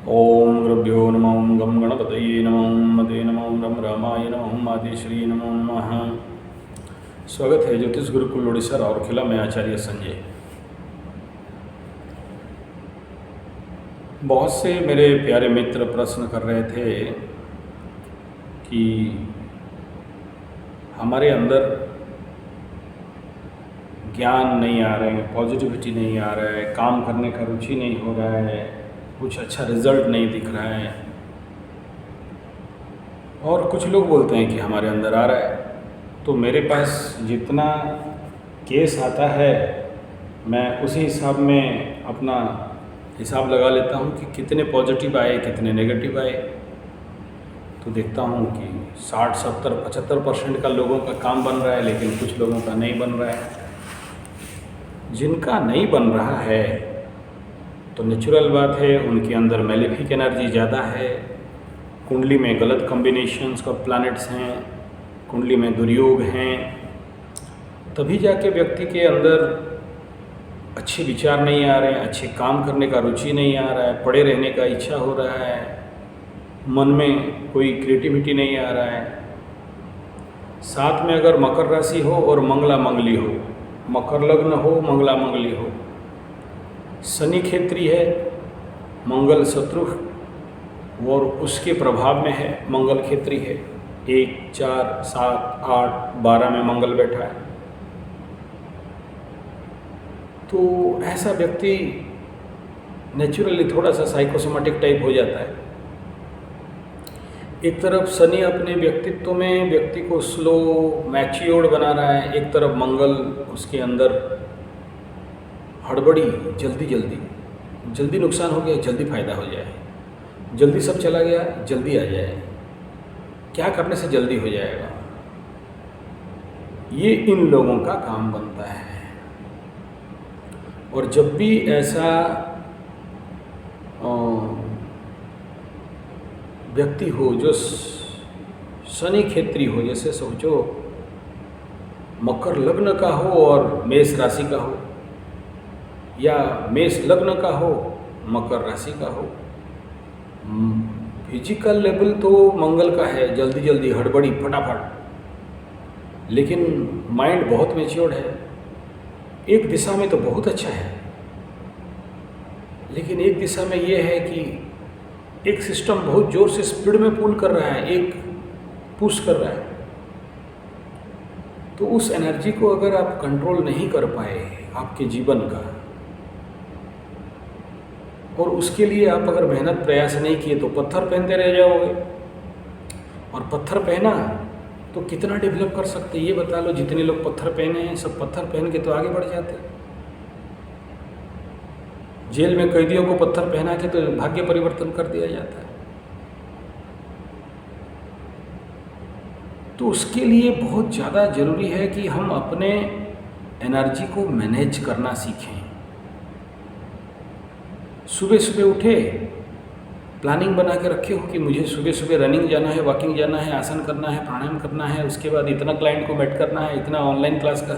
ओम गुरुभ्यो नमः गम गणपतये नमः मते नमः रम रामाय नमः मातेश्री नमो नमः। स्वागत है ज्योतिष गुरुकुल ओडिशा राउरकेला में आचार्य संजय। बहुत से मेरे प्यारे मित्र प्रश्न कर रहे थे कि हमारे अंदर ज्ञान नहीं आ रहे हैं, पॉजिटिविटी नहीं आ रहा है, काम करने का रुचि नहीं हो रहा है, कुछ अच्छा रिजल्ट नहीं दिख रहा है। और कुछ लोग बोलते हैं कि हमारे अंदर आ रहा है। तो मेरे पास जितना केस आता है मैं उसी हिसाब में अपना हिसाब लगा लेता हूँ कि कितने पॉजिटिव आए, कितने नेगेटिव आए। तो देखता हूँ कि 60, 70, 75% का लोगों का काम बन रहा है, लेकिन कुछ लोगों का नहीं बन रहा है। जिनका नहीं बन रहा है तो नेचुरल बात है, उनके अंदर मैलेफिक एनर्जी ज़्यादा है, कुंडली में गलत कॉम्बिनेशंस का प्लैनेट्स हैं, कुंडली में दुर्योग हैं। तभी जाके व्यक्ति के अंदर अच्छे विचार नहीं आ रहे हैं, अच्छे काम करने का रुचि नहीं आ रहा है, पड़े रहने का इच्छा हो रहा है, मन में कोई क्रिएटिविटी नहीं आ रहा है। साथ में अगर मकर राशि हो और मंगला मंगली हो, मकर लग्न हो, मंगला मंगली हो, शनि क्षेत्री है, मंगल शत्रु और उसके प्रभाव में है, मंगल क्षेत्री है, 1, 4, 7, 8, 12 में मंगल बैठा है। तो ऐसा व्यक्ति नेचुरली थोड़ा सा साइकोसोमेटिक टाइप हो जाता है। एक तरफ शनि अपने व्यक्तित्व में व्यक्ति को स्लो मैच्योर्ड बना रहा है, एक तरफ मंगल उसके अंदर हड़बड़ी, जल्दी नुकसान हो गया, जल्दी फायदा हो जाए, जल्दी सब चला गया, जल्दी आ जाए, क्या करने से जल्दी हो जाएगा, ये इन लोगों का काम बनता है। और जब भी ऐसा व्यक्ति हो जो शनि क्षेत्री हो, जैसे सोचो मकर लग्न का हो और मेष राशि का हो, या मेष लग्न का हो, मकर राशि का हो, फिजिकल लेवल तो मंगल का है, जल्दी हड़बड़ी फटाफट, लेकिन माइंड बहुत मैच्योर्ड है। एक दिशा में तो बहुत अच्छा है, लेकिन एक दिशा में ये है कि एक सिस्टम बहुत जोर से स्पीड में पुल कर रहा है, एक पुश कर रहा है। तो उस एनर्जी को अगर आप कंट्रोल नहीं कर पाए आपके जीवन का, और उसके लिए आप अगर मेहनत प्रयास नहीं किए तो पत्थर पहनते रह जाओगे। और पत्थर पहना तो कितना डेवलप कर सकते ये बता लो। जितने लोग पत्थर पहने हैं सब पत्थर पहन के तो आगे बढ़ जाते हैं। जेल में कैदियों को पत्थर पहना के तो भाग्य परिवर्तन कर दिया जाता है। तो उसके लिए बहुत ज़्यादा ज़रूरी है कि हम अपने एनर्जी को मैनेज करना सीखें। सुबह सुबह उठे, प्लानिंग बना के रखे हो कि मुझे सुबह सुबह रनिंग जाना है, वॉकिंग जाना है, आसन करना है, प्राणायाम करना है, उसके बाद इतना क्लाइंट को मेट करना है, इतना ऑनलाइन क्लास का,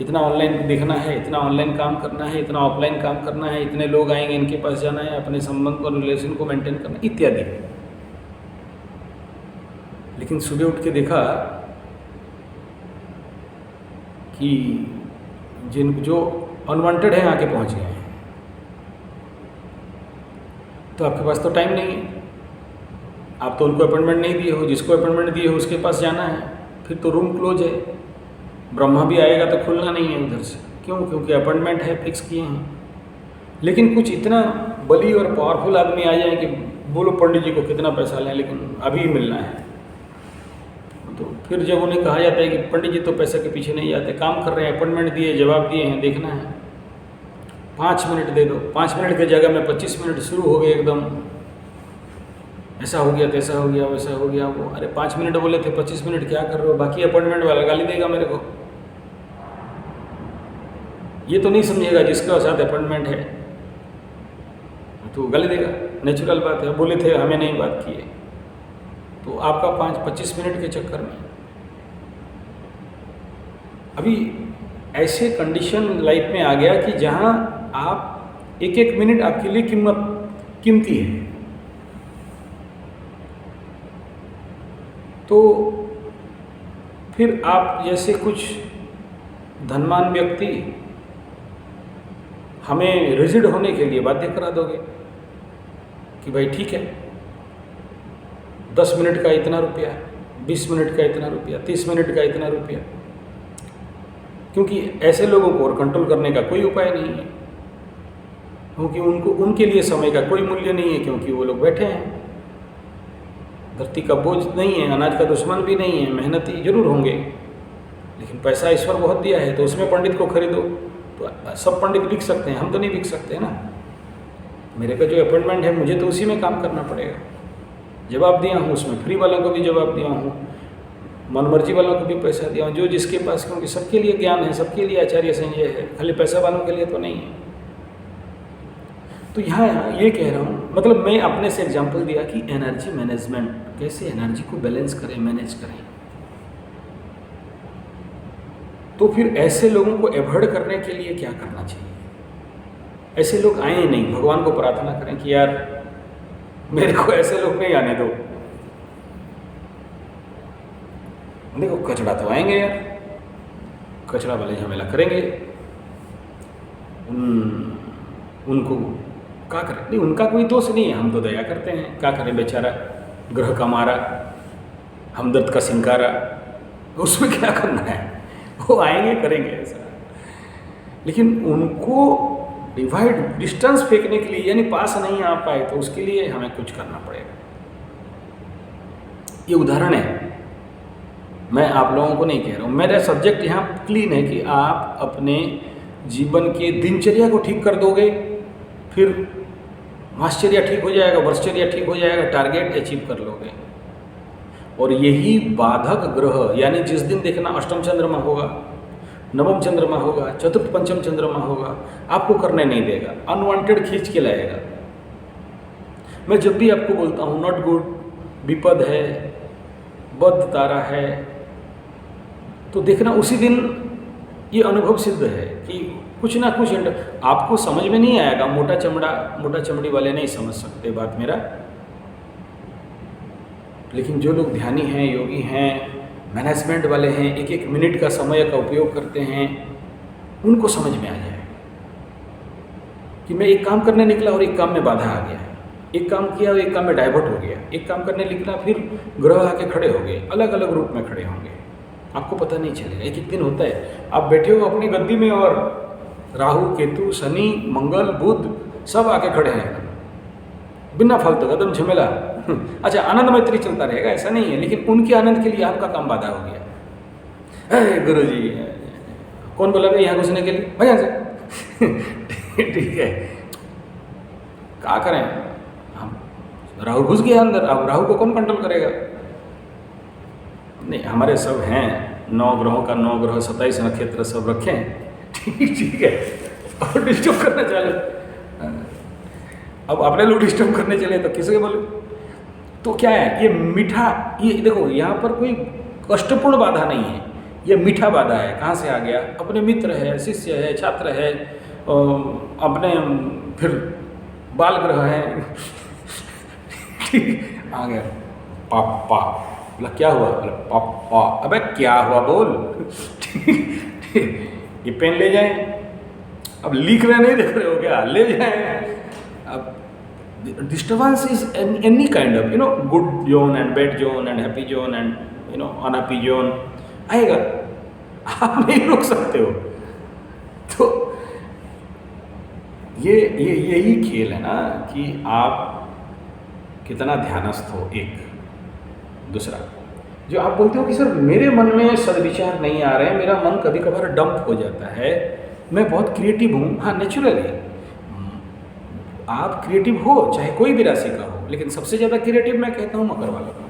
इतना ऑनलाइन देखना है, इतना ऑनलाइन काम करना है, इतना ऑफलाइन काम करना है, इतने लोग आएंगे इनके पास जाना है, अपने संबंध और रिलेशन को मेंटेन करना इत्यादि। लेकिन सुबह उठ के देखा कि जो अनवांटेड है आके पहुँच गए हैं, तो आपके पास तो टाइम नहीं है। आप तो उनको अपॉइंटमेंट नहीं दिए हो, जिसको अपॉइंटमेंट दिए हो उसके पास जाना है, फिर तो रूम क्लोज है, ब्रह्मा भी आएगा तो खुलना नहीं है उधर से। क्यों? क्योंकि अपॉइंटमेंट है, फिक्स किए हैं। लेकिन कुछ इतना बली और पावरफुल आदमी आ जाए कि बोलो पंडित जी को कितना पैसा लें, लेकिन अभी मिलना है। तो फिर जब उन्हें कहा जाता है कि पंडित जी तो पैसे के पीछे नहीं जाते, काम कर रहे हैं, अपॉइंटमेंट दिए, जवाब दिए हैं, देखना है, 5 मिनट दे दो। 5 मिनट की जगह में 25 मिनट शुरू हो गए एकदम, ऐसा हो गया, तैसा हो गया, वैसा हो गया। वो अरे 5 मिनट बोले थे, 25 मिनट क्या कर रहे हो? बाकी अपॉइंटमेंट वाला गाली देगा मेरे को। ये तो नहीं समझेगा जिसका साथ अपॉइंटमेंट है तो गाली देगा, नेचुरल बात है। बोले थे हमें नहीं बात की है, तो आपका 25 मिनट के चक्कर में अभी ऐसे कंडीशन लाइफ में आ गया कि जहाँ आप एक मिनट आपके लिए कीमती है। तो फिर आप जैसे कुछ धनवान व्यक्ति हमें रिजिड होने के लिए बाध्य करा दोगे कि भाई ठीक है, 10 मिनट का इतना रुपया, 20 मिनट का इतना रुपया, 30 मिनट का इतना रुपया, क्योंकि ऐसे लोगों को और कंट्रोल करने का कोई उपाय नहीं है, क्योंकि उनके लिए समय का कोई मूल्य नहीं है, क्योंकि वो लोग बैठे हैं, धरती का बोझ नहीं है, अनाज का दुश्मन भी नहीं है, मेहनती जरूर होंगे, लेकिन पैसा ईश्वर बहुत दिया है, तो उसमें पंडित को खरीदो। तो सब पंडित बिक सकते हैं, हम तो नहीं बिक सकते ना। मेरे का जो अपॉइंटमेंट है मुझे तो उसी में काम करना पड़ेगा। जवाब दिया हूँ उसमें, फ्री वालों को भी जवाब दिया हूँ, मनमर्जी वालों को भी पैसा दिया हूँ, जो जिसके पास, क्योंकि सबके लिए ज्ञान है, सबके लिए आचार्य संजय है, खाली पैसा वालों के लिए तो नहीं है। तो यहाँ ये कह रहा हूँ, मतलब मैं अपने से एग्जांपल दिया कि एनर्जी मैनेजमेंट, कैसे एनर्जी को बैलेंस करें, मैनेज करें। तो फिर ऐसे लोगों को अवॉइड करने के लिए क्या करना चाहिए? ऐसे लोग आए नहीं, भगवान को प्रार्थना करें कि यार मेरे को ऐसे लोग नहीं आने दो। देखो कचड़ा तो आएंगे यार, कचड़ा वाले झमेला करेंगे, उनको क्या करें? नहीं, उनका कोई दोष नहीं है, हम तो दया करते हैं, क्या करें बेचारा, ग्रह का मारा, हमदर्द का सिंकारा, उसमें क्या करना है, वो आएंगे करेंगे ऐसा। लेकिन उनको डिवाइड डिस्टेंस फेंकने के लिए, यानी पास नहीं आ पाए, तो उसके लिए हमें कुछ करना पड़ेगा। ये उदाहरण है, मैं आप लोगों को नहीं कह रहा हूँ। मेरा सब्जेक्ट यहाँ क्लीन है कि आप अपने जीवन के दिनचर्या को ठीक कर दोगे, फिर मासचर्या ठीक हो जाएगा, वर्षचर्या ठीक हो जाएगा, टारगेट अचीव कर लोगे। और यही बाधक ग्रह, यानी जिस दिन देखना अष्टम चंद्रमा होगा, नवम चंद्रमा होगा, चतुर्थ पंचम चंद्रमा होगा, आपको करने नहीं देगा, अनवांटेड खींच के लाएगा। मैं जब भी आपको बोलता हूँ नॉट गुड, विपद है, बद्ध तारा है, तो देखना उसी दिन ये अनुभव सिद्ध है कि कुछ ना कुछ आपको समझ में नहीं आएगा। मोटा चमड़ी वाले नहीं समझ सकते बात मेरा, लेकिन जो लोग ध्यानी हैं, योगी हैं, मैनेजमेंट वाले हैं, एक एक मिनट का समय का उपयोग करते हैं, उनको समझ में आ जाए कि मैं एक काम करने निकला और एक काम में बाधा आ गया है, एक काम किया और एक काम में डाइवर्ट हो गया, एक काम करने निकला फिर ग्रह आके खड़े हो गए, अलग अलग रूप में खड़े होंगे, आपको पता नहीं चलेगा। एक एक दिन होता है आप बैठे हो अपनी गद्दी में और राहु, केतु, शनि, मंगल, बुध सब आके खड़े हैं बिना फालतू कदम झमेला। अच्छा, आनंद मैत्री चलता रहेगा ऐसा नहीं है, लेकिन उनके आनंद के लिए आपका काम बाधा हो गया। अरे गुरु जी, कौन बोला भाई यहाँ घुसने के लिए, भाई यहाँ से ठीक है, क्या करें हम, राहु घुस गया अंदर, अब राहु को कौन कंट्रोल करेगा? नहीं, हमारे सब हैं 9 ग्रहों का 9 ग्रह 27 नक्षत्र सब रखे हैं, ठीक है, और डिस्टर्ब करना चाहे, अब अपने लोग डिस्टर्ब करने चले तो किसके बोले? तो क्या है ये मीठा, ये देखो यहाँ पर कोई कष्टपूर्ण बाधा नहीं है, ये मीठा बाधा है। कहाँ से आ गया? अपने मित्र है, शिष्य है, छात्र है, अपने फिर बाल ग्रह है ठीक आ गया, पापा बोला क्या हुआ? बोला पापा, अबे क्या हुआ बोल ये पेन ले जाएं, अब लिख रहे नहीं देख रहे हो क्या? ले जाएं। अब disturbance is any kind of good zone and bad zone and happy zone and unhappy zone आएगा, आप नहीं रोक सकते हो। तो यही खेल है ना कि आप कितना ध्यानस्थ हो। एक दूसरा जो आप बोलते हो कि सर मेरे मन में सदविचार नहीं आ रहे हैं, मेरा मन कभी कभार डंप हो जाता है, मैं बहुत क्रिएटिव हूँ। हाँ, नेचुरल है, आप क्रिएटिव हो चाहे कोई भी राशि का हो, लेकिन सबसे ज़्यादा क्रिएटिव मैं कहता हूँ मकर वालों का।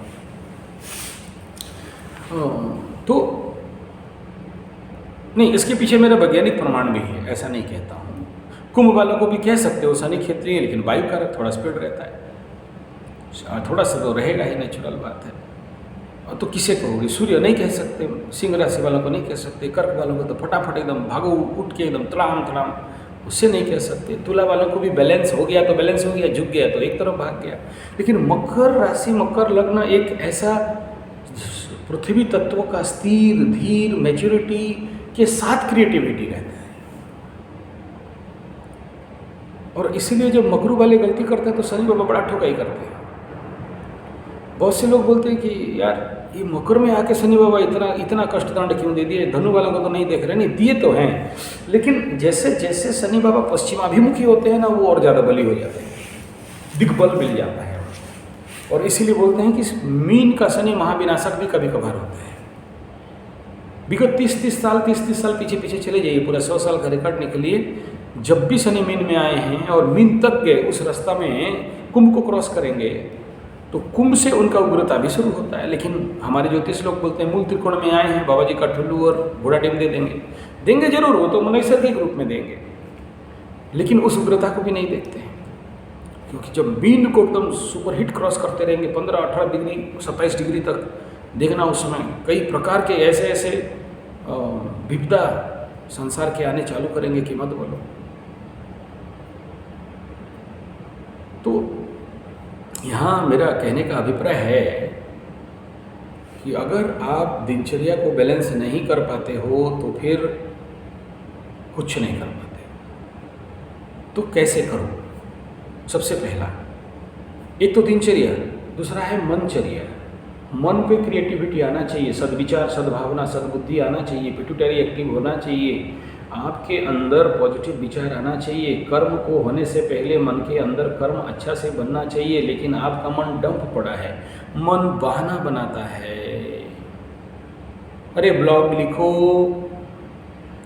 तो नहीं, इसके पीछे मेरा वैज्ञानिक प्रमाण भी है, ऐसा नहीं कहता हूँ। कुंभ वालों को भी कह सकते हो शनि क्षेत्रीय, लेकिन वायु कारक थोड़ा स्पीड रहता है, थोड़ा सा तो रहेगा ही, नेचुरल बात है। और तो किसे कहोगे? सूर्य नहीं कह सकते, सिंह राशि वालों को नहीं कह सकते, कर्क वालों को तो फटाफट एकदम भागो उठ के एकदम तड़ाम, उससे नहीं कह सकते। तुला वालों को भी बैलेंस हो गया तो बैलेंस हो गया, झुक गया तो एक तरफ भाग गया। लेकिन मकर राशि, मकर लग्न एक ऐसा पृथ्वी तत्व का स्थिर धीर मैच्योरिटी के साथ क्रिएटिविटी रहता है। और इसीलिए जब मकरू वाले गलती करते हैं तो शनि बाबा बड़ा ठोकाई करते हैं। बहुत से लोग बोलते हैं कि यार ये मकर में आके शनि बाबा इतना कष्टदंड क्यों दे दिए, धनु वालों को तो नहीं देख रहे। नहीं, दिए तो हैं, लेकिन जैसे जैसे शनि बाबा पश्चिमाभिमुखी होते हैं ना, वो और ज़्यादा बली हो जाते हैं, दिग्बल मिल जाता है। और इसीलिए बोलते हैं कि मीन का शनि महाविनाशक भी कभी कभार होता है। विगत 30 साल पीछे पीछे चले जाइए, पूरा 100 साल का रिकॉर्ड निकलिए। जब भी शनि मीन में आए हैं और मीन तक गए, उस रास्ता में कुंभ को क्रॉस करेंगे तो कुंभ से उनका उग्रता भी शुरू होता है। लेकिन हमारे ज्योतिष लोग बोलते हैं मूल त्रिकोण में आए हैं, बाबा जी का ठुल्लू और घोड़ा टेम दे देंगे जरूर, वो तो नैसर्गिक रूप में देंगे, लेकिन उस उग्रता को भी नहीं देखते हैं। क्योंकि जब मीन को एकदम सुपर हिट क्रॉस करते रहेंगे 15-18 डिग्री 27 डिग्री तक, देखना उसमें कई प्रकार के ऐसे विपदा संसार के आने चालू करेंगे कि मत बोलो। तो यहाँ मेरा कहने का अभिप्राय है कि अगर आप दिनचर्या को बैलेंस नहीं कर पाते हो तो फिर कुछ नहीं कर पाते। तो कैसे करो? सबसे पहला, एक तो दिनचर्या, दूसरा है मनचर्या। मन पे क्रिएटिविटी आना चाहिए, सद्विचार, सद्भावना, सद्बुद्धि आना चाहिए, पिट्यूटरी एक्टिव होना चाहिए, आपके अंदर पॉजिटिव विचार आना चाहिए। कर्म को होने से पहले मन के अंदर कर्म अच्छा से बनना चाहिए। लेकिन आपका मन डंप पड़ा है, मन बहाना बनाता है। अरे ब्लॉग लिखो,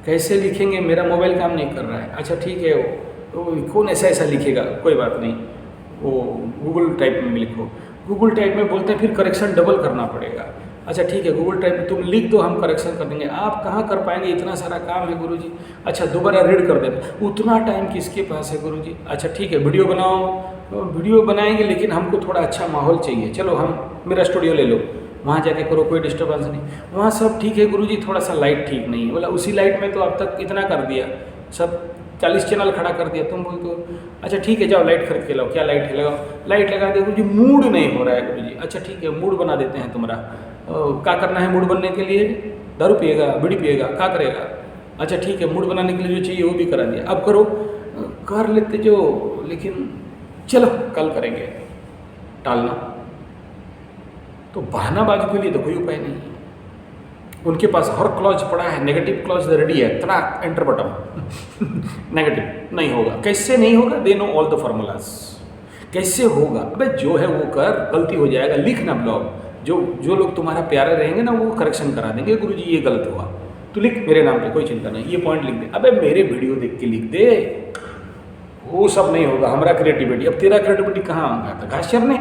कैसे लिखेंगे, मेरा मोबाइल काम नहीं कर रहा है। अच्छा ठीक है, वो कौन ऐसा लिखेगा, कोई बात नहीं, वो गूगल टाइप में लिखो। गूगल टाइप में बोलते हैं फिर करेक्शन डबल करना पड़ेगा। अच्छा ठीक है, गूगल टाइप में तुम लिख दो, हम करेक्शन कर देंगे। आप कहाँ कर पाएंगे, इतना सारा काम है गुरुजी। अच्छा दोबारा रीड कर देना, उतना टाइम किसके पास है गुरुजी। अच्छा ठीक है, वीडियो बनाओ, वीडियो बनाएंगे लेकिन हमको थोड़ा अच्छा माहौल चाहिए। चलो हम मेरा स्टूडियो ले लो, वहाँ जाके करो, कोई डिस्टर्बेंस नहीं। वहाँ सब ठीक है गुरुजी, थोड़ा सा लाइट ठीक नहीं है। बोला उसी लाइट में तो अब तक इतना कर दिया, सब 40 चैनल खड़ा कर दिया। तुम बोलते हो अच्छा ठीक है जाओ लाइट खरीद के लाओ, क्या लाइट है लगाओ, लाइट लगा दे गुरुजी, मूड नहीं हो रहा है गुरुजी। अच्छा ठीक है, मूड बना देते हैं तुम्हारा। क्या करना है मूड बनने के लिए? दारू पिएगा, बीड़ी पिएगा, क्या करेगा? अच्छा ठीक है, मूड बनाने के लिए जो चाहिए वो भी करा दिया, अब करो। कर लेते जो, लेकिन चलो कल करेंगे, टालना। तो बहानाबाजी के लिए तो कोई उपाय नहीं है। उनके पास हर क्लॉज पड़ा है, नेगेटिव क्लॉज रेडी है, तना एंटर बटन नेगेटिव नहीं होगा। कैसे नहीं होगा? They know all the formulas. कैसे होगा? अबे जो है वो कर, गलती हो जाएगा, लिखना ब्लॉग। जो लोग तुम्हारा प्यारे रहेंगे ना, वो करेक्शन करा देंगे, गुरुजी ये गलत हुआ, तो लिख मेरे नाम पे, कोई चिंता नहीं, ये पॉइंट लिख दे। अबे मेरे वीडियो देख के लिख दे, वो सब नहीं होगा। हमारा क्रिएटिविटी, अब तेरा क्रिएटिविटी कहाँ आऊँगा? तो घास चरने।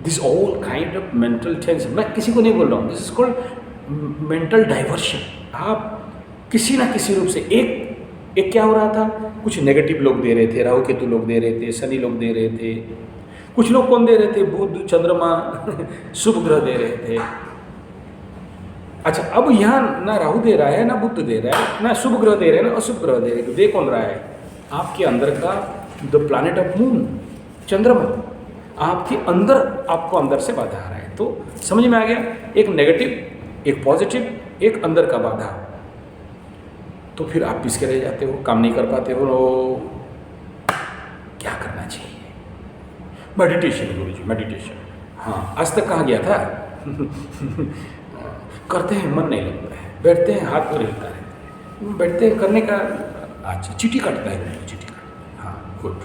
This all kind of mental tension, मैं किसी को नहीं बोल रहा हूँ, this is called mental diversion. आप किसी ना किसी रूप से एक क्या हो रहा था, कुछ नेगेटिव लोग दे रहे थे, राहु केतु लोग दे रहे थे, शनि लोग दे रहे थे, कुछ लोग कौन दे रहे थे, बुध चंद्रमा शुभ ग्रह दे रहे थे। अच्छा अब यहाँ ना राहु दे रहा है, ना बुध दे रहा है, ना शुभ ग्रह दे रहे हैं, ना अशुभ ग्रह दे रहे हैं। दे कौन रहा है? आपके अंदर का द प्लैनेट ऑफ मून, चंद्रमा आपके अंदर, आपको अंदर से बाधा आ रहा है। तो समझ में आ गया, एक नेगेटिव, एक पॉजिटिव, एक अंदर का बाधा। तो फिर आप पिस के रह जाते हो, काम नहीं कर पाते हो। क्या करना चाहिए? मेडिटेशन गुरुजी, मेडिटेशन। हाँ, आज तक कहाँ गया था? करते हैं, मन नहीं लगता है, बैठते हैं, हाथ को हिलता है, बैठते हैं करने का। अच्छा चिट्ठी काटता है, चिट्ठी काटता है, हाँ गुड।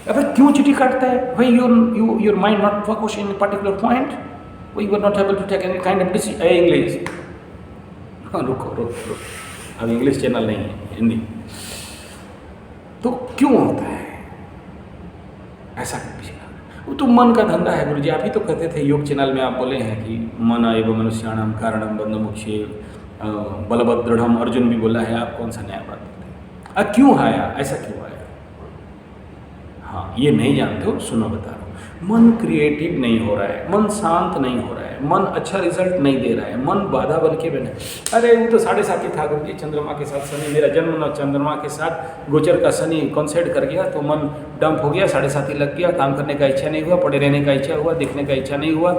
अब क्यों चिट्ठी काटता है? भाई your mind not focus in particular point, we were not able to take any kind of decision. English, हाँ रुको, अब इंग्लिश चैनल नहीं है, हिंदी। तो क्यों होता है ऐसा? वो तो मन का धंधा है गुरुजी। आप ही तो कहते थे योग चैनल में, आप बोले हैं कि मन एवं मनुष्याणाम कारणम बंध मुख्य बलवत् दृढ़म। अर्जुन भी बोला है, आप कौन सा नया बात बोलते हैं? क्यों आया, ऐसा क्यों आया? हाँ ये नहीं जानते हो, सुनो बता रहा हूँ। मन क्रिएटिव नहीं हो रहा है, मन शांत नहीं हो रहा है, है, मन अच्छा रिजल्ट नहीं दे रहा है, मन बाधा बन के बना। अरे वो तो 7.5 था गुरु जी, चंद्रमा के साथ शनि, मेरा जन्म चंद्रमा के साथ गोचर का शनि कॉन्साइड कर गया तो मन डंप हो गया, 7.5 लग गया, काम करने का इच्छा नहीं हुआ, पड़े रहने का इच्छा हुआ, देखने का इच्छा नहीं हुआ,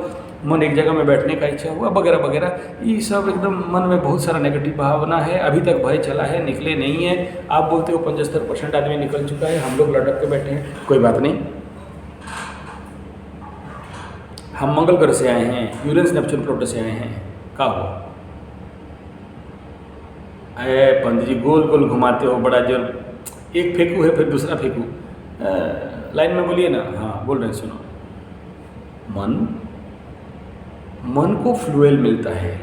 मन एक जगह में बैठने का इच्छा हुआ, वगैरह वगैरह। ये सब एकदम मन में बहुत सारा नेगेटिव भावना है, अभी तक भय चला है, निकले नहीं है। आप बोलते हो 75% आदमी निकल चुका है, हम लोग लटक के बैठे हैं। कोई बात नहीं, हम मंगल ग्रह से आए हैं, यूरेनस नेपच्यून प्लूटो से आए हैं। क्या हुआ? अरे पंडित जी गोल गोल घुमाते हो बड़ा जोर, एक फेंकू है फिर दूसरा फेंकू, लाइन में बोलिए ना। हाँ बोल रहे हैं, सुनो। मन को फ्लूएल मिलता है,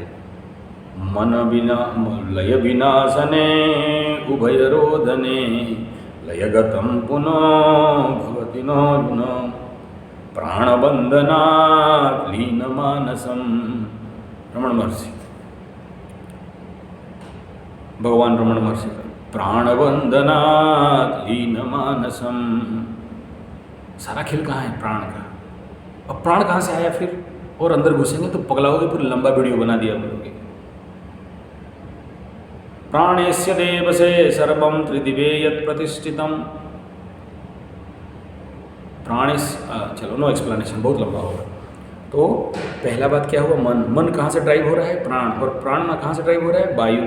मन बिना लय विनाशने उभय रोदने लयगतम पुनः भवति न प्राणबंधनात् लीन मानसम। रमण महर्षि, भगवान रमण महर्षि, प्राणबंधनात् लीन मानसम। सारा खेल कहाँ है? प्राण का। अब प्राण कहाँ से आया फिर? और अंदर घुसेंगे तो पगलाओगे, फिर लंबा वीडियो बना दिया बोलोगे। प्राणेस्य देवसे सर्वं त्रिदिवे यत् प्रतिष्ठितम्। प्राणेश, चलो नो एक्सप्लेनेशन, बहुत लंबा होगा। तो पहला बात क्या हुआ? मन कहाँ से ड्राइव हो रहा है? प्राण। और प्राण में कहाँ से ड्राइव हो रहा है? वायु।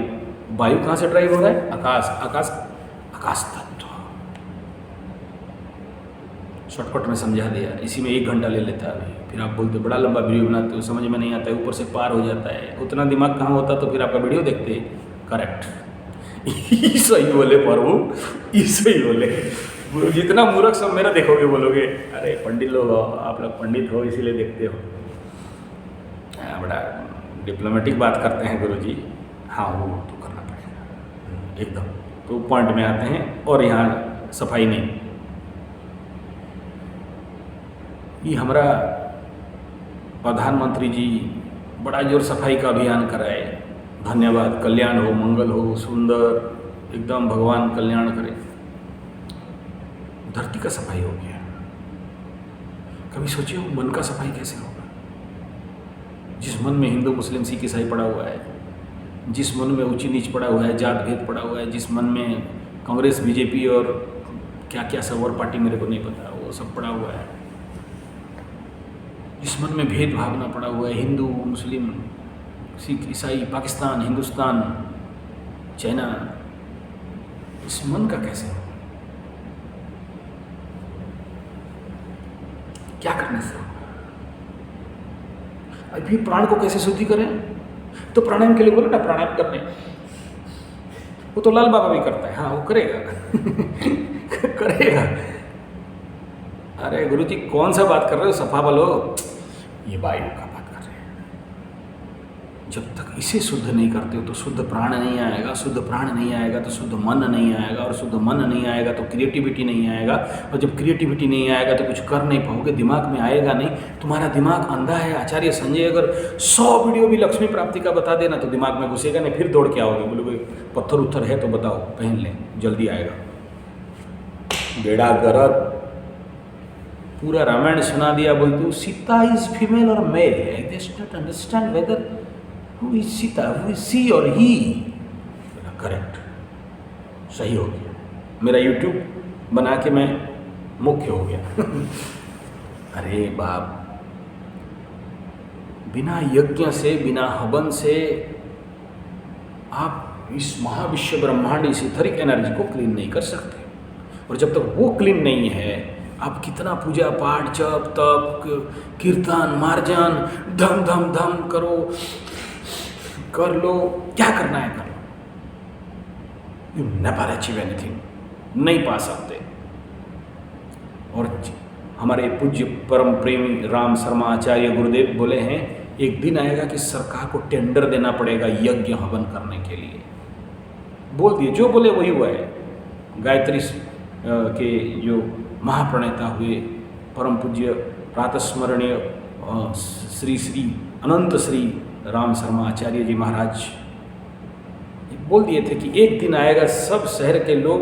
वायु कहाँ से ड्राइव हो रहा है? आकाश तत्व। शॉर्टकट में समझा दिया, इसी में 1 घंटा ले लेता है अभी। फिर आप बोलते बड़ा लंबा वीडियो बनाते हो, समझ में नहीं आता है, ऊपर से पार हो जाता है। उतना दिमाग कहाँ होता तो फिर आपका वीडियो देखते। करेक्ट, सही बोले प्रभु, सही बोले। जितना मूर्ख सब मेरा देखोगे बोलोगे अरे पंडित लोग, आप लोग पंडित हो इसीलिए देखते हो। बड़ा डिप्लोमेटिक बात करते हैं गुरु जी। हाँ वो तो करना पड़ेगा एकदम। तो पॉइंट में आते हैं, और यहाँ सफाई नहीं। ये हमारा प्रधानमंत्री जी बड़ा जोर सफाई का अभियान कराए, धन्यवाद। कल्याण हो, मंगल हो, सुंदर एकदम, भगवान कल्याण करे। धरती का सफाई हो गया, कभी सोचिए मन का सफाई कैसे होगा? जिस मन में हिंदू मुस्लिम सिख ईसाई पड़ा हुआ है, जिस मन में ऊंची नीच पड़ा हुआ है, जात भेद पड़ा हुआ है, जिस मन में कांग्रेस बीजेपी और क्या क्या सब और पार्टी मेरे को नहीं पता, वो सब पड़ा हुआ है, जिस मन में भेद भावना पड़ा हुआ है, हिंदू मुस्लिम सिख ईसाई, पाकिस्तान हिंदुस्तान चाइना, इस मन का कैसे हो? क्या करने से होगा? अभी प्राण को कैसे शुद्धि करें? तो प्राणायाम के लिए बोलो ना, प्राणायाम करने। वो तो लाल बाबा भी करता है, हाँ वो करेगा करेगा। अरे गुरु जी कौन सा बात कर रहे हो? सफा बोलो। ये वायु का बात कर रहे हैं। जब तक इसे शुद्ध नहीं करते हो तो शुद्ध प्राण नहीं आएगा, शुद्ध प्राण नहीं आएगा तो शुद्ध मन नहीं आएगा, और शुद्ध मन नहीं आएगा तो क्रिएटिविटी नहीं आएगा, और जब क्रिएटिविटी नहीं आएगा तो कुछ कर नहीं पाओगे, दिमाग में आएगा नहीं। तुम्हारा दिमाग अंधा है। आचार्य संजय अगर 100 वीडियो भी लक्ष्मी प्राप्ति का बता देना तो दिमाग में घुसेगा नहीं, फिर दौड़ के आओगे, बोलोगे पत्थर उत्थर है तो बताओ, पहन लें, जल्दी आएगा। बेड़ा गर्क पूरा रामायण सुना दिया, बोलते हो सीता इज फीमेल और male, I just not understand whether who is Sita, who is she और ही। करेक्ट, सही हो गया। मेरा यूट्यूब बना के मैं मुख्य हो गया अरे बाप, बिना यज्ञ से, बिना हवन से आप इस महाविश्व ब्रह्मांड, इस इथरिक एनर्जी को क्लीन नहीं कर सकते। और जब तक वो क्लीन नहीं है, आप कितना पूजा पाठ, जप तप, कीर्तन, मार्जन, धम धम धम करो, कर लो, क्या करना है कर लो, यू नेवर अचीव एनीथिंग, नहीं पा सकते। और हमारे पूज्य परम प्रेमी राम शर्मा आचार्य गुरुदेव बोले हैं, एक दिन आएगा कि सरकार को टेंडर देना पड़ेगा यज्ञ हवन करने के लिए। बोल दिए, जो बोले वही हुआ है। गायत्री के जो महाप्रणेता हुए परम पूज्य प्रातस्मरणीय श्री श्री अनंत श्री राम शर्मा आचार्य जी महाराज बोल दिए थे कि एक दिन आएगा सब शहर के लोग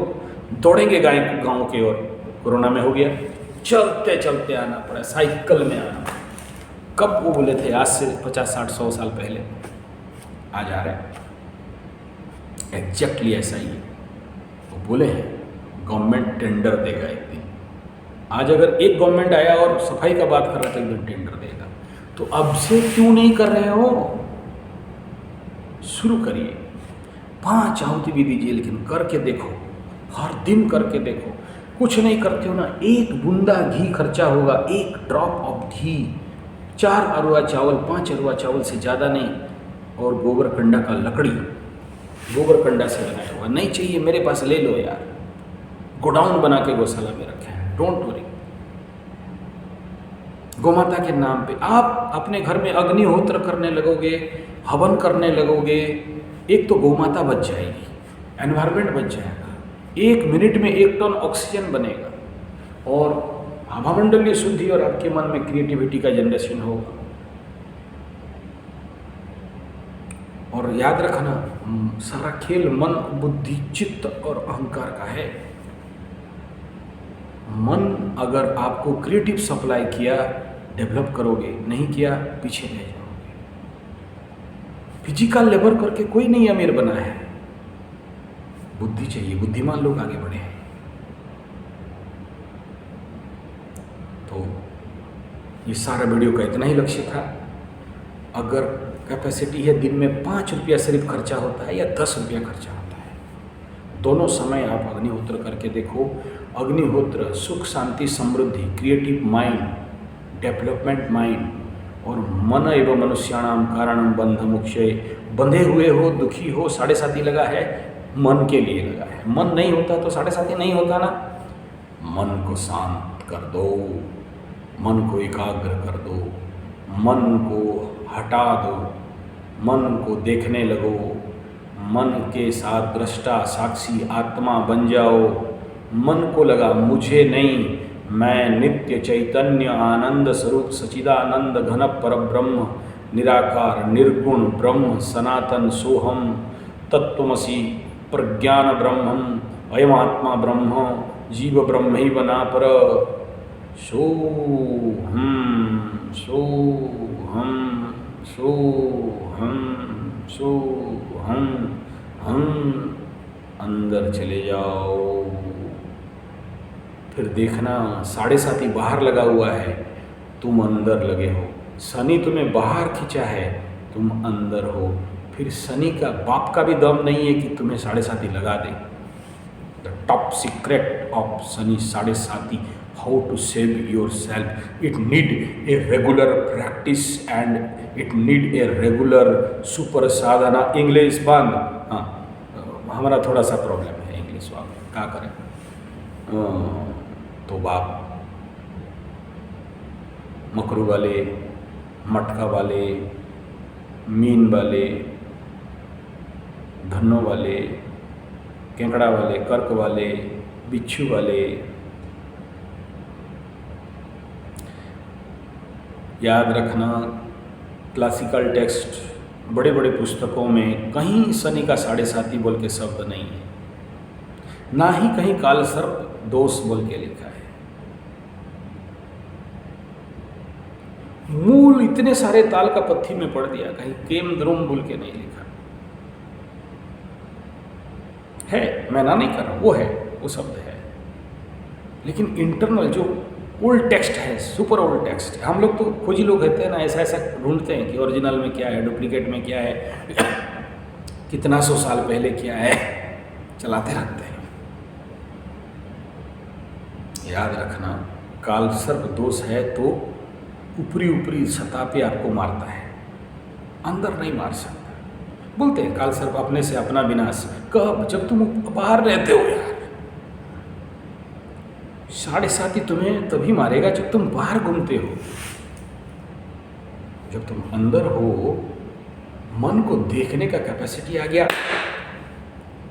दौड़ेंगे गांव की ओर। कोरोना में हो गया, चलते चलते आना पड़ा, साइकिल में आना, कब वो बोले थे? आज से 50-60-100 साल पहले। आज आ रहे हैं, एग्जैक्टली ऐसा ही है। वो बोले हैं गवर्नमेंट टेंडर देगा एक दिन। आज अगर एक गवर्नमेंट आया और सफाई का बात कर रहा था, एक दिन टेंडर देगा। तो अब से क्यों नहीं कर रहे हो? शुरू करिए। 5 आहुति भी दीजिए, लेकिन करके देखो, हर दिन करके देखो। कुछ नहीं करते हो ना, 1 बूंदा घी खर्चा होगा, 1 ड्रॉप ऑफ घी, 4 अरुआ चावल, 5 अरुआ चावल से ज़्यादा नहीं, और गोबर कंडा का लकड़ी, गोबर कंडा से बनाया हुआ। नहीं चाहिए मेरे पास, ले लो यार, गोडाउन बना के गौशाला में रखे हैं, डोंट वरी। गोमाता के नाम पे आप अपने घर में अग्निहोत्र करने लगोगे, हवन करने लगोगे, एक तो गोमाता बच जाएगी, एनवायरनमेंट बच जाएगा, 1 मिनट में 1 टन ऑक्सीजन बनेगा, और हवामंडलीय शुद्धि और आपके मन में क्रिएटिविटी का जनरेशन होगा। और याद रखना, सारा खेल मन, बुद्धि, चित्त और अहंकार का है। मन अगर आपको क्रिएटिव सप्लाई किया, डेवलप करोगे, नहीं किया पीछे रह जाओगे। फिजिकल लेबर करके कोई नहीं अमीर बना है, बुद्धि चाहिए, बुद्धिमान लोग आगे बढ़े हैं। तो ये सारा वीडियो का इतना ही लक्ष्य था। अगर कैपेसिटी है, दिन में 5 रुपया सिर्फ खर्चा होता है या 10 रुपया खर्चा होता है, दोनों समय आप अग्निहोत्र करके देखो। अग्निहोत्र सुख, शांति, समृद्धि, क्रिएटिव माइंड, डेवलपमेंट माइंड, और मन एवं मनुष्याणाम कारणम बंध मुक्षय। बंधे हुए हो, दुखी हो, 7.5 लगा है, मन के लिए लगा है। मन नहीं होता तो 7.5 नहीं होता ना। मन को शांत कर दो, मन को एकाग्र कर दो, मन को हटा दो, मन को देखने लगो, मन के साथ दृष्टा, साक्षी, आत्मा बन जाओ। मन को लगा मुझे नहीं, मैं नित्य चैतन्य आनंद स्वरूप सचिदानंद घन परब्रह्म, निराकार निर्गुण ब्रह्म, सनातन सोहम, तत्वमसि, प्रज्ञान ब्रह्मम, अयम आत्मा ब्रह्म, जीव ब्रह्मैव नापर, सोहम सोहम सोहम सोहम। हम अंदर चले जाओ, फिर देखना 7.5 बाहर लगा हुआ है, तुम अंदर लगे हो। शनि तुम्हें बाहर खींचा है, तुम अंदर हो। फिर शनि का बाप का भी दम नहीं है कि तुम्हें 7.5 लगा दे। The top secret of Shani 7.5, how to save yourself. It need a regular practice and it need a regular super sadhana. English बंद। हाँ, हमारा थोड़ा सा प्रॉब्लम है इंग्लिश वाला, क्या करें। तो बाप मकरू वाले, मटका वाले, मीन वाले, धन्नो वाले, केंकड़ा वाले, कर्क वाले, बिच्छू वाले, याद रखना क्लासिकल टेक्स्ट, बड़े बड़े पुस्तकों में कहीं शनि का 7.5 बोल के शब्द नहीं है, ना ही कहीं काल सर्प दोष बोल के लिखा है। मूल इतने सारे ताल का पत्थी में पढ़ दिया, कहीं केम द्रुम बोल के नहीं लिखा है। मैं ना नहीं कर रहा, वो है, वो शब्द है, लेकिन इंटरनल जो ओल्ड टेक्स्ट है, सुपर ओल्ड टेक्स्ट है। हम लोग तो खोजी लोग कहते हैं ना, ऐसा ऐसा ढूंढते हैं कि ओरिजिनल में क्या है, डुप्लीकेट में क्या है, कितना 100 साल पहले क्या है, चलाते रहते हैं। याद रखना, काल सर्प दोष है तो ऊपरी ऊपरी सतह पे आपको मारता है, अंदर नहीं मार सकता। बोलते हैं काल सर्प अपने से अपना विनाश। कब? जब तुम बाहर रहते हो यार। 7.5 तुम्हें तभी मारेगा जब तुम बाहर घूमते हो। जब तुम अंदर हो, मन को देखने का कैपेसिटी आ गया।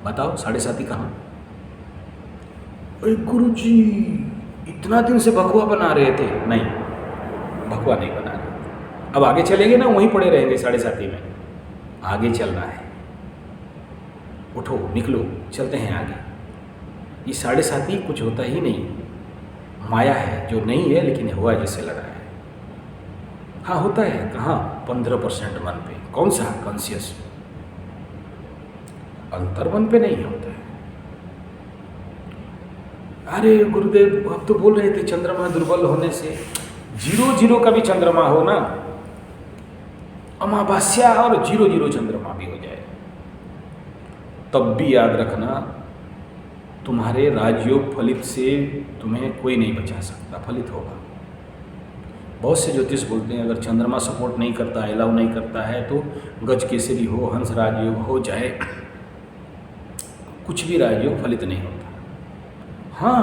बताओ 7.5 कहाँ? अरे गुरुजी, इतना दिन से भगवा बना रहे थे। नहीं, भगवा नहीं बना रहे। अब आगे चलेंगे ना, वहीं पड़े रहेंगे 7.5 में। आगे चलना है, उठो, निकलो, चलते हैं आगे। ये 7.5 कुछ होता ही नहीं, माया है जो नहीं है लेकिन हुआ जैसे लग रहा है। हाँ होता है, कहाँ? 15% मन पे। कौन सा? कॉन्शियस। अंतर्मन पे नहीं होता है। अरे गुरुदेव आप तो बोल रहे थे चंद्रमा दुर्बल होने से, 0 का भी चंद्रमा हो ना, अमावस्या और 0 चंद्रमा भी हो जाए, तब भी याद रखना तुम्हारे राजयोग फलित से तुम्हें कोई नहीं बचा सकता, फलित होगा। बहुत से ज्योतिष बोलते हैं अगर चंद्रमा सपोर्ट नहीं करता, अलाउ नहीं करता है तो गज केसरी हो, हंस राजयोग हो जाए, कुछ भी राजयोग फलित नहीं होता। हाँ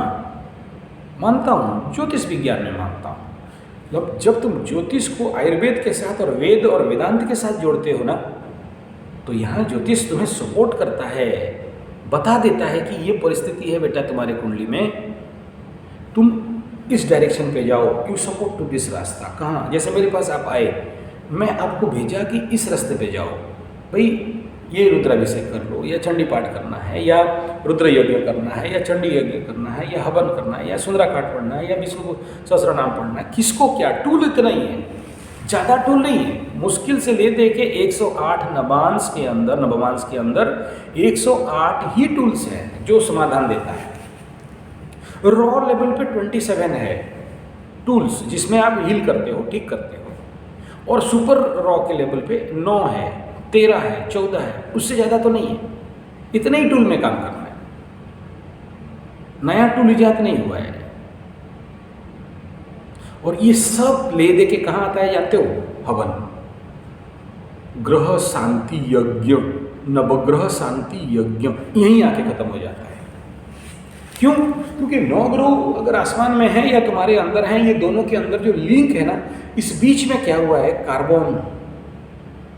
मानता हूँ, ज्योतिष विज्ञान में मानता हूँ। मतलब जब तुम ज्योतिष को आयुर्वेद के साथ और वेद और वेदांत के साथ जोड़ते हो ना, तो यहाँ ज्योतिष तुम्हें सपोर्ट करता है, बता देता है कि ये परिस्थिति है बेटा तुम्हारे कुंडली में, तुम इस डायरेक्शन पे जाओ, यू सपोर्ट टू दिस रास्ता। कहाँ? जैसे मेरे पास आप आए, मैं आपको भेजा कि इस रास्ते पे जाओ, भाई ये रुद्राभिषेक कर लो, या चंडी पाठ करना है, या रुद्र यज्ञ करना है, या चंडी यज्ञ करना है, या हवन करना है, या सुंदराकांड पढ़ना है, या विष्णु सहस्त्रनाम पढ़ना है। किसको क्या? टूल इतना ही है, ज़्यादा टूल नहीं है। मुश्किल से ले दे के 108 नवांश के अंदर 108 ही टूल्स हैं जो समाधान देता है। रॉ लेवल पे 27 है टूल्स जिसमें आप हील करते हो, ठीक करते हो, और सुपर रॉ के लेवल पे 9 है, 13 है, 14 है, उससे ज़्यादा तो नहीं है। इतने ही टूल में काम करना है, नया टूल इजाद नहीं हुआ है। और ये सब ले दे के कहाँ आता है जानते हो? हवन, ग्रह शांति यज्ञ, नवग्रह शांति यज्ञ, यहीं आके खत्म हो जाता है। क्यों? क्योंकि 9 ग्रह अगर आसमान में है या तुम्हारे अंदर है, ये दोनों के अंदर जो लिंक है ना, इस बीच में क्या हुआ है? कार्बन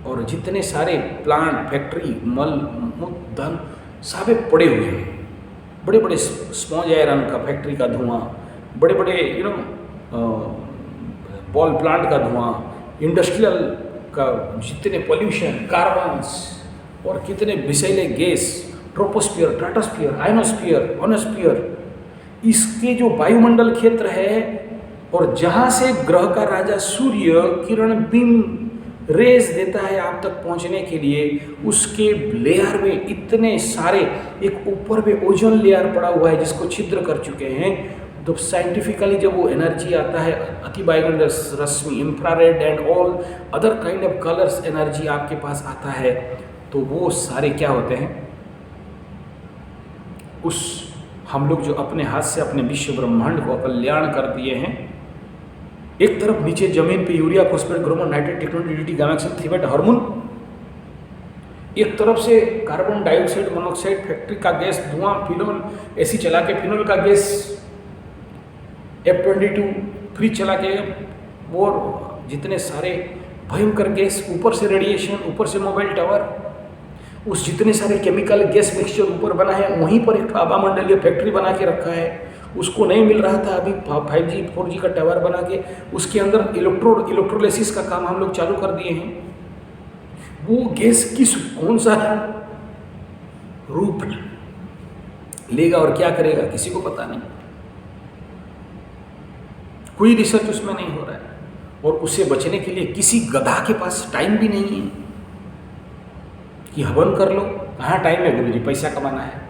और जितने सारे प्लांट, फैक्ट्री, मल मूत्र धन सारे पड़े हुए हैं। बड़े बड़े स्पॉन्ज आयरन का फैक्ट्री का धुआं, बड़े बड़े बॉल प्लांट का धुआं, इंडस्ट्रियल का जितने पोल्यूशन, कार्बन्स और कितने विषैले गैस, ट्रोपोस्फियर, स्ट्रेटोस्फियर, आयनोस्फियर, ओनोस्फियर, इसके जो वायुमंडल क्षेत्र है, और जहाँ से ग्रह का राजा सूर्य किरण बीम रेज देता है आप तक पहुँचने के लिए, उसके लेयर में इतने सारे, एक ऊपर में ओजोन लेयर पड़ा हुआ है जिसको छिद्र कर चुके हैं। तो साइंटिफिकली जब वो एनर्जी आता है, अति वायुमंडल रश्मि, infrared and all other kind of colours energy आपके पास आता है, तो वो सारे क्या होते हैं? उस हम लोग जो अपने हाथ से अपने विश्व ब्रह्मांड को कल्याण कर दिए हैं, एक तरफ नीचे जमीन पे यूरिया, फॉस्फेट, ग्रोमोन, नाइट्रेट, टेक्नोन, डीडीटी, गामाक्सिन, थीमेट, हार्मोन, एक तरफ से कार्बन डाइऑक्साइड, मोनोऑक्साइड, फैक्ट्री का गैस, धुआं, फिनोल, एसी चला के फिनोल का गैस, F22 फ्रिज चला के, और जितने सारे भयंकर गैस, ऊपर से रेडिएशन, ऊपर से मोबाइल टावर, उस जितने सारे केमिकल गैस मिक्सचर ऊपर बना है, वहीं पर एक आभामंडलीय फैक्ट्री बना के रखा है। उसको नहीं मिल रहा था, अभी 5G 4G का टावर बना के उसके अंदर इलेक्ट्रोलिसिस का काम हम लोग चालू कर दिए हैं। वो गैस कौन सा रूप लेगा और क्या करेगा किसी को पता नहीं, कोई रिसर्च उसमें नहीं हो रहा है। और उससे बचने के लिए किसी गधा के पास टाइम भी नहीं है कि हवन कर लो। कहाँ टाइम है गुरुजी, पैसा कमाना है।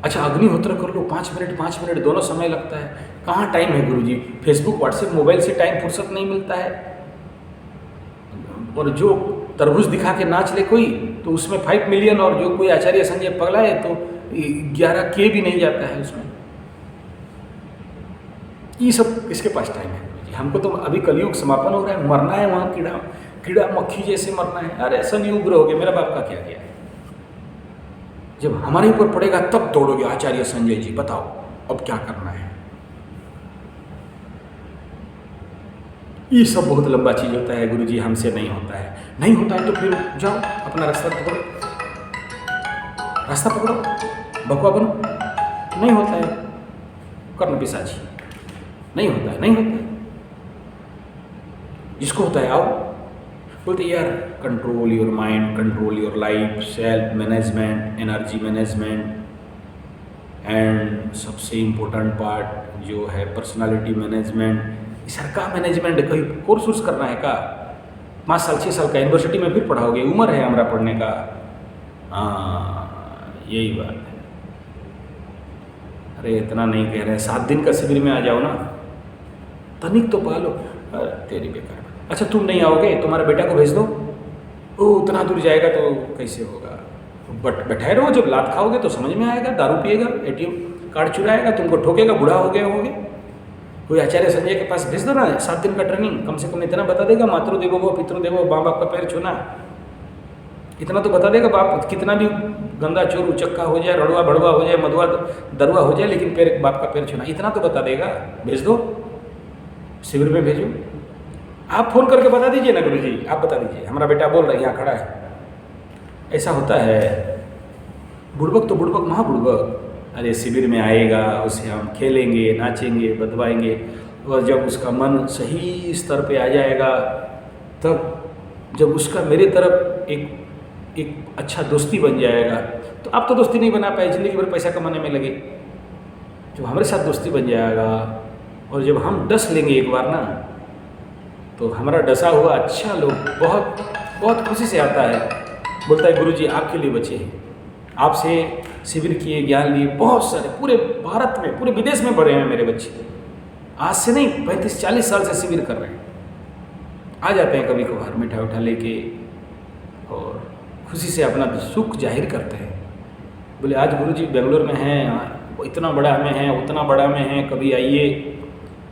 अच्छा अग्निहोत्र कर लो, 5 मिनट दोनों समय लगता है। कहाँ टाइम है गुरुजी, फेसबुक व्हाट्सएप मोबाइल से टाइम फुर्सत नहीं मिलता है। और जो तरबूज दिखा के नाच ले कोई, तो उसमें 5 मिलियन, और जो कोई आचार्य संजय पगला है तो 11K भी नहीं जाता है उसमें। ये सब किसके पास टाइम है गुरुजी? हमको तो अभी कलयुग समापन हो रहा है, मरना है, वहाँ कीड़ा मक्खी जैसे मरना है। अरे संयुग हो गए, मेरा बाप का क्या गया? जब हमारे ऊपर पड़ेगा तब दौड़ोगे आचार्य संजय जी, बताओ अब क्या करना है। ये सब बहुत लंबा चीज होता है गुरुजी, हमसे नहीं होता है। नहीं होता है तो फिर जाओ अपना रास्ता पकड़ो, बकवा बनो। नहीं होता है कर्ण पिशाची, नहीं होता है। जिसको होता है आओ, बोलते यार control your mind, control your life, self management, energy management, and सबसे इम्पोर्टेंट पार्ट जो है पर्सनालिटी मैनेजमेंट, सरकार मैनेजमेंट कोई कोर्स वोर्स करना है का? 5 साल 6 साल का यूनिवर्सिटी में फिर पढ़ाओगे, उम्र है हमारा पढ़ने का। हाँ, यही बात है। अरे इतना नहीं कह रहे हैं, 7 दिन का शिविर में आ जाओ ना, तनिक तो पालो। अरे तेरी बेकार। अच्छा तुम नहीं आओगे, तुम्हारे बेटा को भेज दो, वो उतना दूर जाएगा तो कैसे होगा? बट बैठे रहो, जब लात खाओगे तो समझ में आएगा। दारू पिएगा, ATM कार्ड चुराएगा, तुमको ठोकेगा, बूढ़ा हो गए होगे। कोई आचार्य संजय के पास भेज दो ना, 7 दिन का ट्रेनिंग, कम से कम इतना बता देगा, मातृदेवो भव पितृदेवो, माँ बाप का पैर छूना, इतना तो बता देगा। बाप कितना भी गंदा चोर उचक्का हो जाए, रड़ुआ भड़ुआ हो जाए, मधुआ दरुआ हो जाए, लेकिन पैर बाप का पैर छूना, इतना तो बता देगा। भेज दो, शिविर में भेजो। आप फ़ोन करके बता दीजिए ना, गुरु जी आप बता दीजिए, हमारा बेटा बोल रहा है, यहाँ खड़ा है। ऐसा होता है। बुड़बक तो बुड़बक, महाबुड़बक। अरे शिविर में आएगा, उसे हम खेलेंगे, नाचेंगे, बदवाएंगे, और जब उसका मन सही स्तर पे आ जाएगा, तब जब उसका मेरे तरफ एक अच्छा दोस्ती बन जाएगा, तो आप तो दोस्ती नहीं बना पाए, ज़िंदगी भर पैसा कमाने में लगे। जब हमारे साथ दोस्ती बन जाएगा, और जब हम डस लेंगे एक बार ना, तो हमारा डसा हुआ अच्छा लोग बहुत बहुत खुशी से आता है, बोलता है गुरु जी आपके लिए बचे हैं, आपसे शिविर किए, ज्ञान लिए, बहुत सारे, पूरे भारत में, पूरे विदेश में पढ़े हैं मेरे बच्चे। आज से नहीं, 35-40 साल से शिविर कर रहे हैं। आ जाते हैं कभी कभार मिठा उठा लेके, और खुशी से अपना सुख जाहिर करते हैं। बोले आज गुरु जी बेंगलोर में हैं, इतना बड़ा में हैं, उतना बड़ा में हैं, कभी आइए।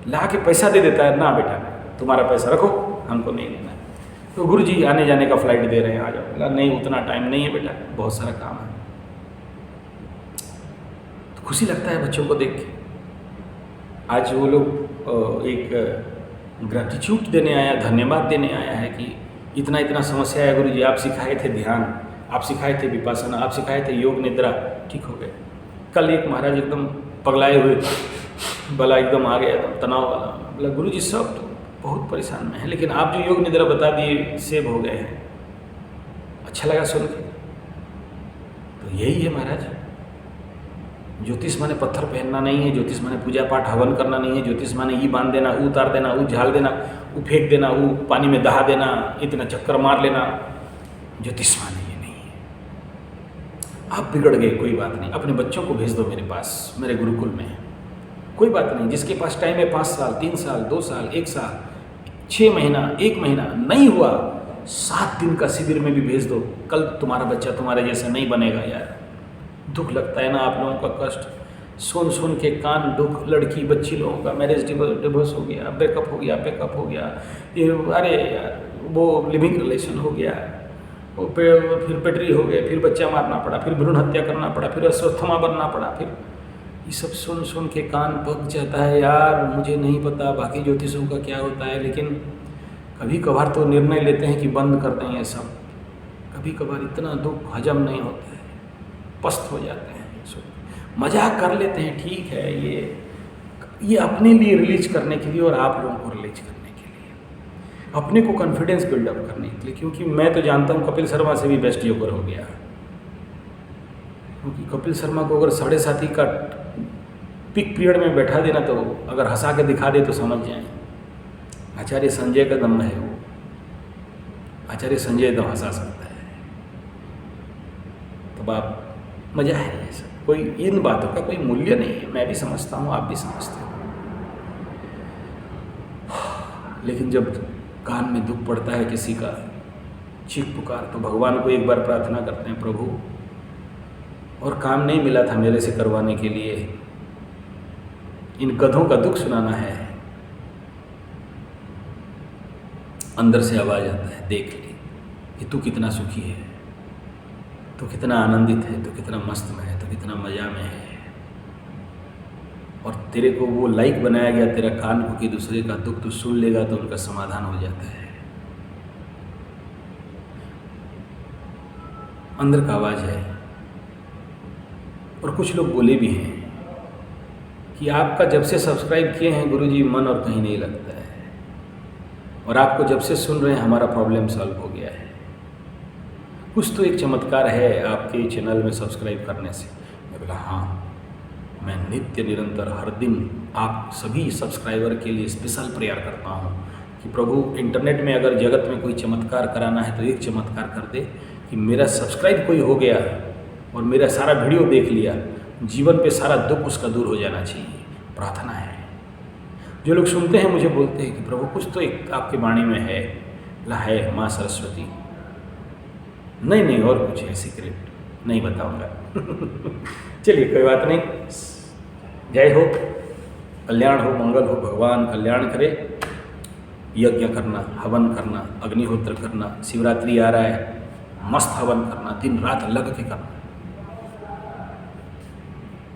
ला के पैसा दे देता है, ना बेटा तुम्हारा पैसा रखो, हमको नहीं देना है। तो गुरु जी आने जाने का फ्लाइट दे रहे हैं, आ जाओ। बोला नहीं उतना टाइम नहीं है बेटा, बहुत सारा काम है। तो खुशी लगता है बच्चों को देख के। आज वो लोग एक ग्रैटिट्यूड देने आया, धन्यवाद देने आया है कि इतना इतना समस्या है गुरु जी, आप सिखाए थे ध्यान, आप सिखाए थे विपासना, आप सिखाए थे योग निद्रा, ठीक हो गए। कल एक महाराज एकदम पगलाए हुए, बला एकदम आ गया, एकदम तनाव वाला। बोला गुरु जी सब तो बहुत परेशान में है, लेकिन आप जो योग निद्रा बता दिए सेव हो गए हैं। अच्छा लगा सुन के। तो यही है महाराज, ज्योतिष माने पत्थर पहनना नहीं है, ज्योतिष माने पूजा पाठ हवन करना नहीं है, ज्योतिष माने ये बांध देना, वो उतार देना, वो झाल देना, वो फेंक देना, वो पानी में दहा देना, इतना चक्कर मार लेना। ज्योतिष माने ये नहीं है। आप बिगड़ गए, कोई बात नहीं, अपने बच्चों को भेज दो मेरे पास, मेरे गुरुकुल में, कोई बात नहीं। जिसके पास टाइम है 5 साल 3 साल 2 साल 1 साल 6 महीना 1 महीना, नहीं हुआ 7 दिन का शिविर में भी भेज दो। कल तुम्हारा बच्चा तुम्हारे जैसा नहीं बनेगा यार। दुख लगता है ना आप लोगों का कष्ट सुन सुन के, कान दुख, लड़की बच्ची लोगों का मैरिज डिवोर्स हो गया, ब्रेकअप हो गया, ये अरे यार वो लिविंग रिलेशन हो गया, वो फिर पेटरी हो गए, फिर बच्चा मारना पड़ा, फिर भ्रूण हत्या करना पड़ा, फिर अस्वस्थमा बनना पड़ा, फिर ये सब सुन सुन के कान पक जाता है यार। मुझे नहीं पता बाकी ज्योतिषों का क्या होता है, लेकिन कभी कभार तो निर्णय लेते हैं कि बंद कर दें ये सब। कभी कभार इतना दुख हजम नहीं होता है, पस्त हो जाते हैं, मजाक कर लेते हैं, ठीक है, ये अपने लिए रिलीज करने के लिए और आप लोगों को रिलीज करने के लिए, अपने को कॉन्फिडेंस बिल्डअप करने के लिए। क्योंकि मैं तो जानता हूँ कपिल शर्मा से भी बेस्ट योगर हो गया, क्योंकि कपिल शर्मा को अगर 7:30 का पीक पीरियड में बैठा देना, तो अगर हंसा के दिखा दे तो समझ जाएं आचार्य संजय का दम है। वो आचार्य संजय दम हंसा सकता है। तो आप मजा है ये सब, कोई इन बातों का कोई मूल्य नहीं है। मैं भी समझता हूँ, आप भी समझते हो, लेकिन जब कान में दुख पड़ता है किसी का, चीख पुकार, तो भगवान को एक बार प्रार्थना करते हैं, प्रभु और काम नहीं मिला था मेरे से करवाने के लिए, इन गधों का दुख सुनाना है। अंदर से आवाज आता है, देख ले कि तू कितना सुखी है, तो कितना आनंदित है, तो कितना मस्त में है, तो कितना मजा में है। और तेरे को वो लाइक बनाया गया तेरा कान को कि दूसरे का दुख तो सुन लेगा तो उनका समाधान हो जाता है। अंदर का आवाज़ है। और कुछ लोग बोले भी हैं कि आपका जब से सब्सक्राइब किए हैं गुरुजी मन और कहीं नहीं लगता है, और आपको जब से सुन रहे हैं हमारा प्रॉब्लम सॉल्व हो गया है। कुछ तो एक चमत्कार है आपके चैनल में सब्सक्राइब करने से। मैं बोला हाँ, मैं नित्य निरंतर हर दिन आप सभी सब्सक्राइबर के लिए स्पेशल प्रेयर करता हूँ कि प्रभु इंटरनेट में अगर जगत में कोई चमत्कार कराना है तो एक चमत्कार कर दे कि मेरा सब्सक्राइब कोई हो गया और मेरा सारा वीडियो देख लिया, जीवन पे सारा दुख उसका दूर हो जाना चाहिए। प्रार्थना है। जो लोग सुनते हैं मुझे बोलते हैं कि प्रभु कुछ तो एक आपके वाणी में है, ला है माँ सरस्वती। नहीं और कुछ है सीक्रेट, नहीं बताऊंगा। चलिए कोई बात नहीं। जय हो, कल्याण हो, मंगल हो, भगवान कल्याण करे। यज्ञ करना, हवन करना, अग्निहोत्र करना, शिवरात्रि आ रहा है, मस्त हवन करना, दिन रात लग के करना।